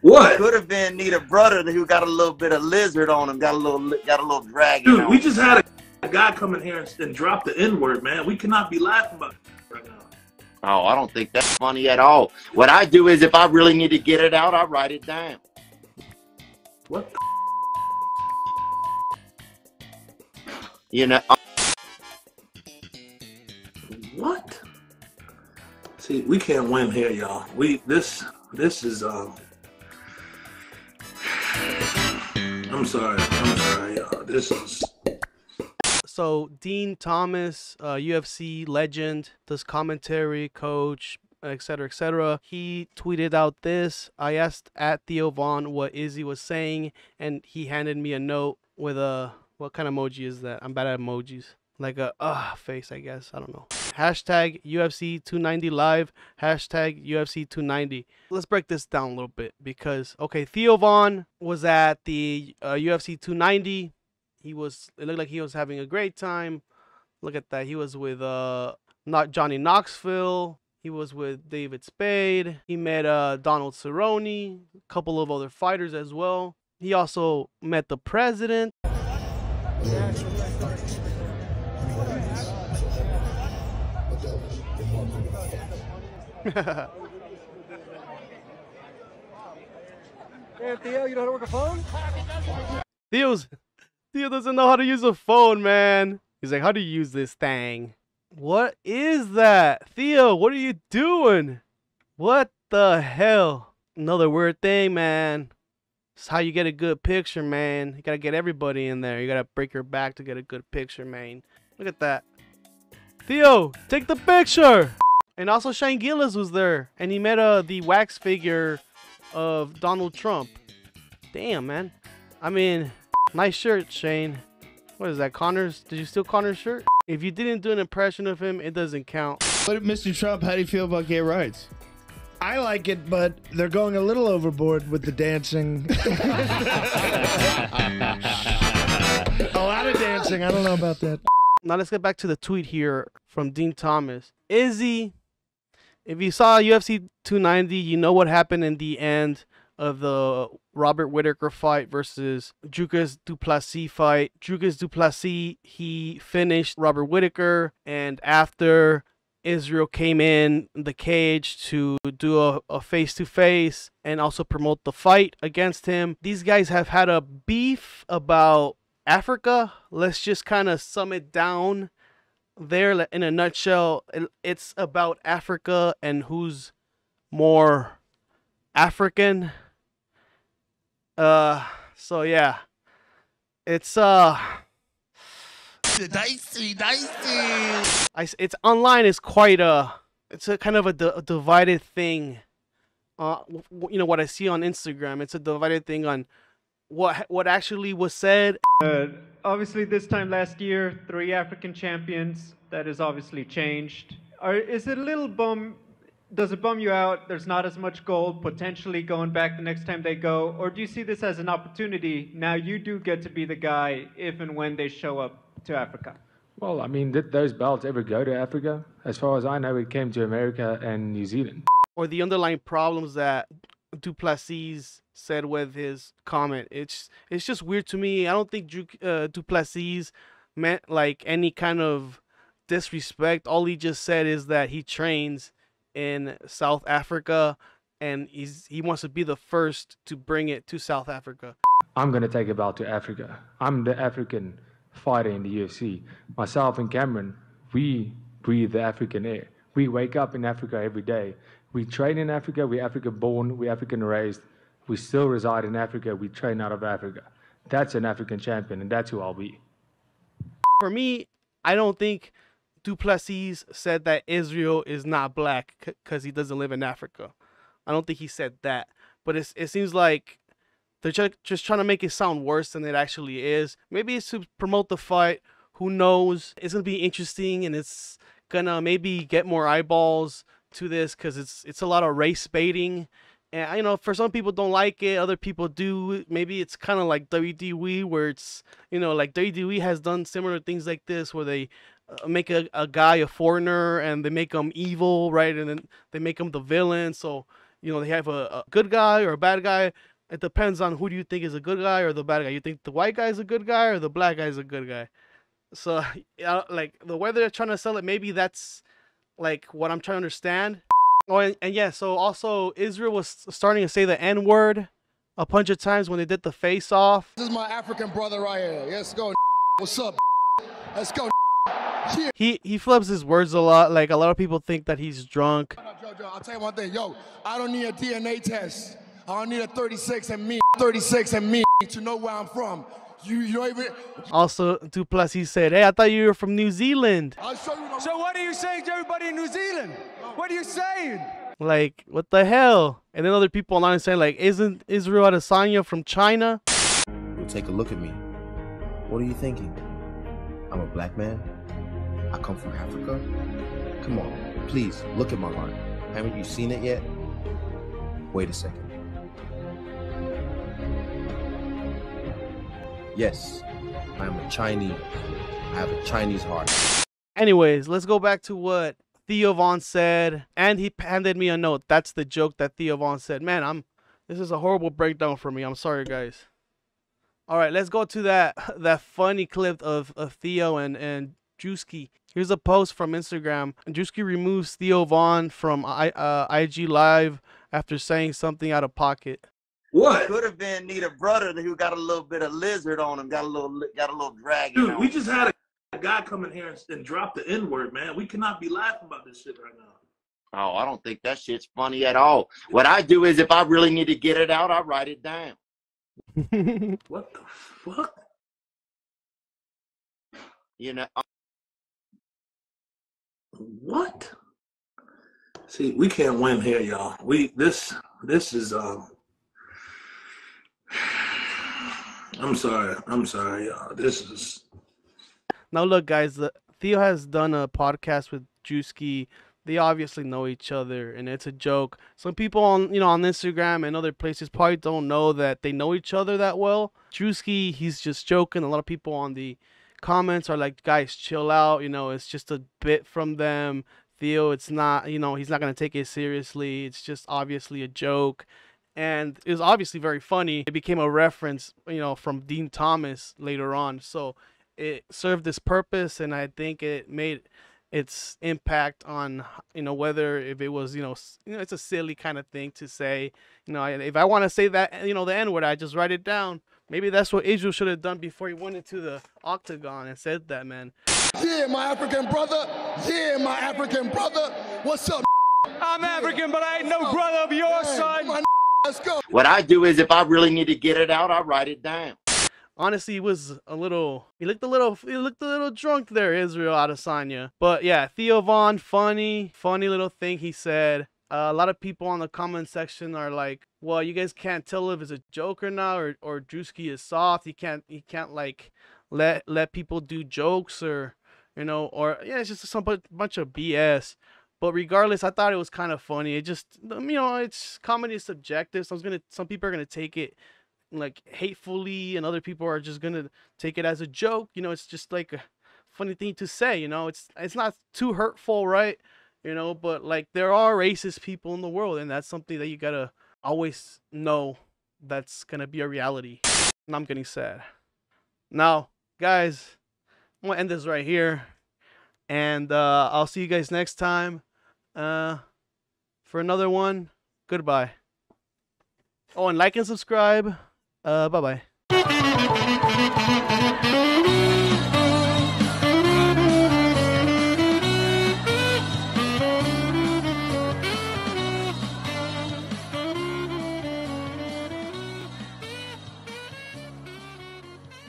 What? Could have been need a brother who got a little bit of lizard on him, got a little dragon. Dude, on we him. just had a guy come in here and drop the N-word, man. We cannot be laughing about it right now. Oh, I don't think that's funny at all. What I do is if I really need to get it out, I write it down. What the You know. What? See, we can't win here, y'all. This is I'm sorry, y'all. This is. So Dean Thomas, UFC legend, does commentary, coach, etc., etc. He tweeted out this. I asked at Theo Vaughn what Izzy was saying, and he handed me a note with a, what kind of emoji is that? I'm bad at emojis. Like a face, I guess. I don't know. Hashtag UFC 290 live. Hashtag UFC 290. Let's break this down a little bit because, okay, Theo Vaughn was at the UFC 290. It looked like he was having a great time. Look at that. He was with not Johnny Knoxville. He was with David Spade. He met Donald Cerrone, a couple of other fighters as well. He also met the president. Damn, Theo, you know how to work a phone? Theo doesn't know how to use a phone, man. He's like, how do you use this thing? What is that? Theo, what are you doing? What the hell? Another weird thing, man. It's how you get a good picture, man. You gotta get everybody in there. You gotta break your back to get a good picture, man. Look at that. Theo, take the picture! And also Shane Gillis was there. And he met the wax figure of Donald Trump. Damn, man. I mean, nice shirt, Shane. What is that, Connor's? Did you steal Connor's shirt? If you didn't do an impression of him, it doesn't count. But Mr. Trump, how do you feel about gay rights? I like it, but they're going a little overboard with the dancing. A lot of dancing. I don't know about that. Now let's get back to the tweet here from Dean Thomas. Izzy, if you saw UFC 290, you know what happened in the end of the Robert Whittaker fight versus Druski Duplessis fight. Druski Duplessis, he finished Robert Whittaker, and after Israel came in the cage to do a face-to-face and also promote the fight against him. These guys have had a beef about Africa. Let's just kind of sum it down there in a nutshell. It's about Africa and who's more African. So yeah, it's dicey. It's online is quite it's a kind of a divided thing. You know what I see on Instagram. It's a divided thing on what actually was said. Obviously, this time last year, 3 African champions. That has obviously changed. Is it a little does it bum you out? There's not as much gold potentially going back the next time they go, or do you see this as an opportunity? Now you do get to be the guy if and when they show up to Africa. Well, I mean, did those belts ever go to Africa? As far as I know, it came to America and New Zealand. Or the underlying problems that Duplessis said with his comment. It's just weird to me. I don't think Duplessis meant like any kind of disrespect. All he just said is that he trains in South Africa and he wants to be the first to bring it to South Africa. I'm going to take a belt to Africa. I'm the African fighter in the UFC. Myself and Cameron, we breathe the African air. We wake up in Africa every day. We train in Africa. We're African born. We're African raised. We still reside in Africa. We train out of Africa. That's an African champion, and that's who I'll be. For me, I don't think Duplessis said that Israel is not black because he doesn't live in Africa. I don't think he said that. But it seems like they're just trying to make it sound worse than it actually is. Maybe it's to promote the fight. Who knows? It's going to be interesting, and it's going to maybe get more eyeballs to this because it's a lot of race baiting. And, you know, for some people don't like it. Other people do. Maybe it's kind of like WWE where it's, you know, like WWE has done similar things like this where they make a guy a foreigner and they make him evil, right? And then they make him the villain. So you know, they have a good guy or a bad guy. It depends on who do you think is a good guy or the bad guy. You think the white guy is a good guy or the black guy is a good guy. So, like the way they're trying to sell it, maybe that's like what I'm trying to understand. Oh, and yeah, so also Israel was starting to say the N-word a bunch of times when they did the face-off. This is my African brother right here. Let's go. What's up? Let's go. He flips his words a lot. Like a lot of people think that he's drunk. Joe, I'll tell you one thing. Yo, I don't need a DNA test. I don't need a 36 and me to know where I'm from. You don't even. Also, Duplessis said, "Hey, I thought you were from New Zealand." I'll show you. So what are you saying to everybody in New Zealand? What are you saying? Like, what the hell? And then other people online saying, like, isn't Israel Adesanya from China? Well, take a look at me. What are you thinking? I'm a black man? I come from Africa? Come on, please, look at my heart. Haven't you seen it yet? Wait a second. Yes, I am a Chinese. I have a Chinese heart. Anyways, let's go back to what Theo Von said. And he handed me a note. That's the joke that Theo Von said. Man, this is a horrible breakdown for me. I'm sorry, guys. All right, let's go to that funny clip of Theo and Druski. Here's a post from Instagram. Druski removes Theo Von from IG Live after saying something out of pocket. What? Could have been need a brother who got a little bit of lizard on him, got a little drag. Dude, we just had a guy come in here and drop the N-word, man. We cannot be laughing about this shit right now. Oh, I don't think that shit's funny at all. What I do is if I really need to get it out, I write it down. What the fuck? You know. What? See, we can't win here, y'all. This is I'm sorry, y'all. This is. Now look, guys. Theo has done a podcast with Druski. They obviously know each other, and it's a joke. Some people on Instagram and other places probably don't know that they know each other that well. Druski, he's just joking. A lot of people on the comments are like, guys, chill out. You know, it's just a bit from them. Theo, it's not. You know, he's not gonna take it seriously. It's just obviously a joke. And it was obviously very funny. It became a reference, you know, from Dean Thomas later on. So it served its purpose, and I think it made its impact on, you know, whether if it was, you know, it's a silly kind of thing to say. You know, if I want to say that, you know, the N-word, I just write it down. Maybe that's what Israel should have done before he went into the octagon and said that, man. Yeah, my African brother. Yeah, my African brother. What's up? I'm African, but I ain't no brother of yours, son. Let's go. What I do is if I really need to get it out, I write it down. Honestly, he looked a little drunk there, Israel Adesanya. But yeah, Theo Von, funny little thing he said. A lot of people on the comment section are like, well, you guys can't tell if it's a joke or not, or Druski is soft. He can't like let people do jokes, or, you know, or yeah, it's just some bunch of BS. But regardless, I thought it was kind of funny. It just, you know, it's comedy is subjective. Some people are gonna take it like hatefully, and other people are just gonna take it as a joke. You know, it's just like a funny thing to say. You know, it's not too hurtful, right? You know, but like there are racist people in the world, and that's something that you gotta always know that's gonna be a reality. And I'm getting sad. Now, guys, I'm gonna end this right here, and I'll see you guys next time for another one. Goodbye. Oh, and like and subscribe. Bye-bye.